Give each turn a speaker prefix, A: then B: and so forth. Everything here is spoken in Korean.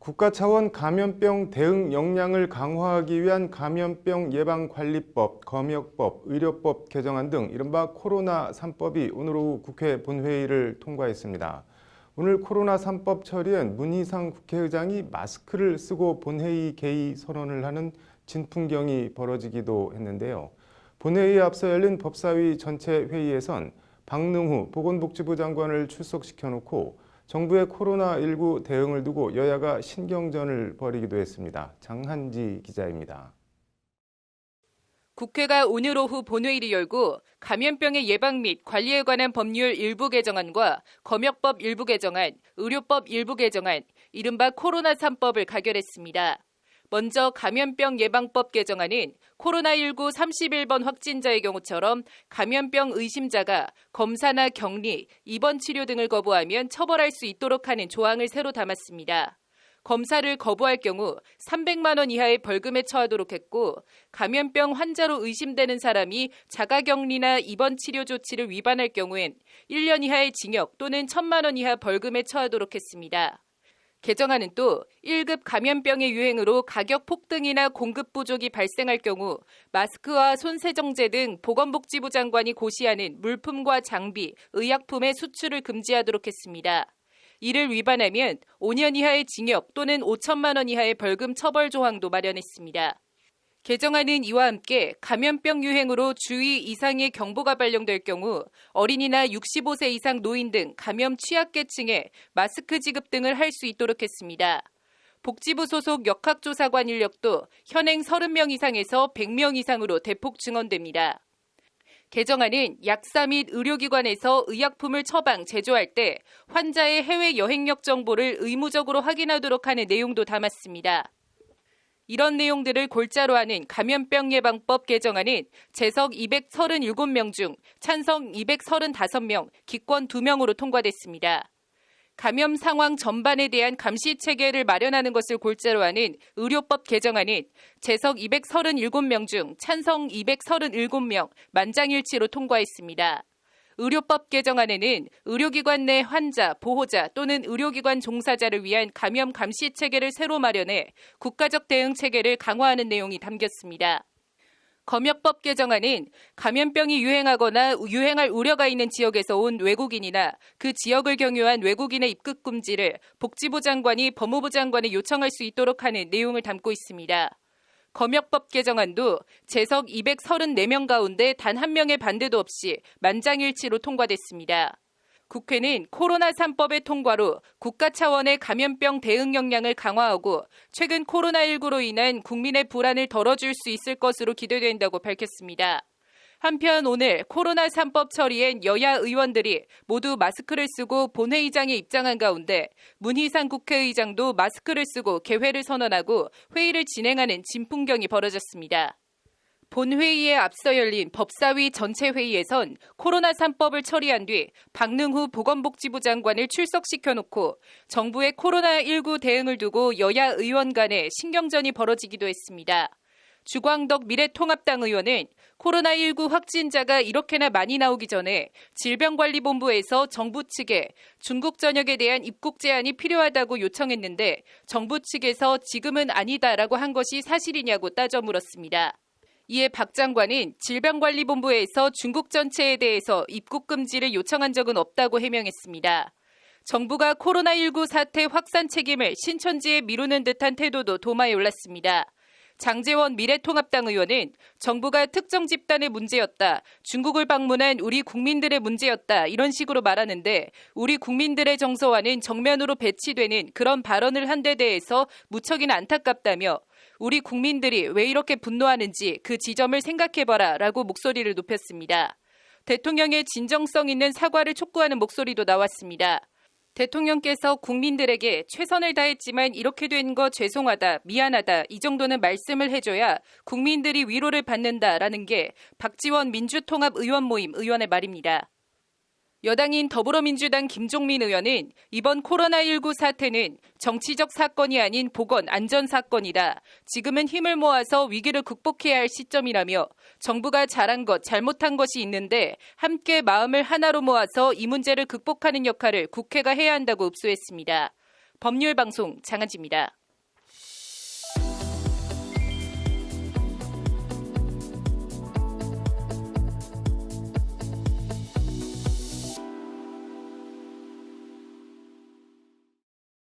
A: 국가 차원 감염병 대응 역량을 강화하기 위한 감염병 예방관리법, 검역법, 의료법 개정안 등 이른바 코로나 3법이 오늘 오후 국회 본회의를 통과했습니다. 오늘 코로나 3법 처리엔 문희상 국회의장이 마스크를 쓰고 본회의 개의 선언을 하는 진풍경이 벌어지기도 했는데요. 본회의에 앞서 열린 법사위 전체 회의에선 박능후 보건복지부 장관을 출석시켜놓고 정부의 코로나19 대응을 두고 여야가 신경전을 벌이기도 했습니다. 장한지 기자입니다.
B: 국회가 오늘 오후 본회의를 열고 감염병의 예방 및 관리에 관한 법률 일부 개정안과 검역법 일부 개정안, 의료법 일부 개정안, 이른바 코로나 3법을 가결했습니다. 먼저 감염병 예방법 개정안은 코로나19 31번 확진자의 경우처럼 감염병 의심자가 검사나 격리, 입원 치료 등을 거부하면 처벌할 수 있도록 하는 조항을 새로 담았습니다. 검사를 거부할 경우 300만 원 이하의 벌금에 처하도록 했고 감염병 환자로 의심되는 사람이 자가격리나 입원 치료 조치를 위반할 경우엔 1년 이하의 징역 또는 1,000만 원 이하 벌금에 처하도록 했습니다. 개정안은 또 1급 감염병의 유행으로 가격 폭등이나 공급 부족이 발생할 경우 마스크와 손세정제 등 보건복지부 장관이 고시하는 물품과 장비, 의약품의 수출을 금지하도록 했습니다. 이를 위반하면 5년 이하의 징역 또는 5천만 원 이하의 벌금 처벌 조항도 마련했습니다. 개정안은 이와 함께 감염병 유행으로 주의 이상의 경보가 발령될 경우 어린이나 65세 이상 노인 등 감염 취약계층에 마스크 지급 등을 할 수 있도록 했습니다. 복지부 소속 역학조사관 인력도 현행 30명 이상에서 100명 이상으로 대폭 증원됩니다. 개정안은 약사 및 의료기관에서 의약품을 처방, 제조할 때 환자의 해외 여행력 정보를 의무적으로 확인하도록 하는 내용도 담았습니다. 이런 내용들을 골자로 하는 감염병 예방법 개정안은 재석 237명 중 찬성 235명, 기권 2명으로 통과됐습니다. 감염 상황 전반에 대한 감시 체계를 마련하는 것을 골자로 하는 의료법 개정안은 재석 237명 중 찬성 237명, 만장일치로 통과했습니다. 의료법 개정안에는 의료기관 내 환자, 보호자 또는 의료기관 종사자를 위한 감염 감시 체계를 새로 마련해 국가적 대응 체계를 강화하는 내용이 담겼습니다. 검역법 개정안은 감염병이 유행하거나 유행할 우려가 있는 지역에서 온 외국인이나 그 지역을 경유한 외국인의 입국 금지를 복지부 장관이 법무부 장관에 요청할 수 있도록 하는 내용을 담고 있습니다. 검역법 개정안도 재석 234명 가운데 단 한 명의 반대도 없이 만장일치로 통과됐습니다. 국회는 코로나 3법의 통과로 국가 차원의 감염병 대응 역량을 강화하고 최근 코로나19로 인한 국민의 불안을 덜어줄 수 있을 것으로 기대된다고 밝혔습니다. 한편 오늘 코로나 3법 처리엔 여야 의원들이 모두 마스크를 쓰고 본회의장에 입장한 가운데 문희상 국회의장도 마스크를 쓰고 개회를 선언하고 회의를 진행하는 진풍경이 벌어졌습니다. 본회의에 앞서 열린 법사위 전체 회의에선 코로나 3법을 처리한 뒤 박능후 보건복지부 장관을 출석시켜놓고 정부의 코로나19 대응을 두고 여야 의원 간에 신경전이 벌어지기도 했습니다. 주광덕 미래통합당 의원은 코로나19 확진자가 이렇게나 많이 나오기 전에 질병관리본부에서 정부 측에 중국 전역에 대한 입국 제한이 필요하다고 요청했는데 정부 측에서 지금은 아니다라고 한 것이 사실이냐고 따져 물었습니다. 이에 박 장관은 질병관리본부에서 중국 전체에 대해서 입국 금지를 요청한 적은 없다고 해명했습니다. 정부가 코로나19 사태 확산 책임을 신천지에 미루는 듯한 태도도 도마에 올랐습니다. 장제원 미래통합당 의원은 정부가 특정 집단의 문제였다, 중국을 방문한 우리 국민들의 문제였다 이런 식으로 말하는데 우리 국민들의 정서와는 정면으로 배치되는 그런 발언을 한 데 대해서 무척이나 안타깝다며 우리 국민들이 왜 이렇게 분노하는지 그 지점을 생각해봐라 라고 목소리를 높였습니다. 대통령의 진정성 있는 사과를 촉구하는 목소리도 나왔습니다. 대통령께서 국민들에게 최선을 다했지만 이렇게 된 거 죄송하다, 미안하다 이 정도는 말씀을 해줘야 국민들이 위로를 받는다라는 게 박지원 민주통합 의원 모임 의원의 말입니다. 여당인 더불어민주당 김종민 의원은 이번 코로나19 사태는 정치적 사건이 아닌 보건 안전 사건이다. 지금은 힘을 모아서 위기를 극복해야 할 시점이라며 정부가 잘한 것, 잘못한 것이 있는데 함께 마음을 하나로 모아서 이 문제를 극복하는 역할을 국회가 해야 한다고 읍소했습니다. 법률방송 장한지입니다.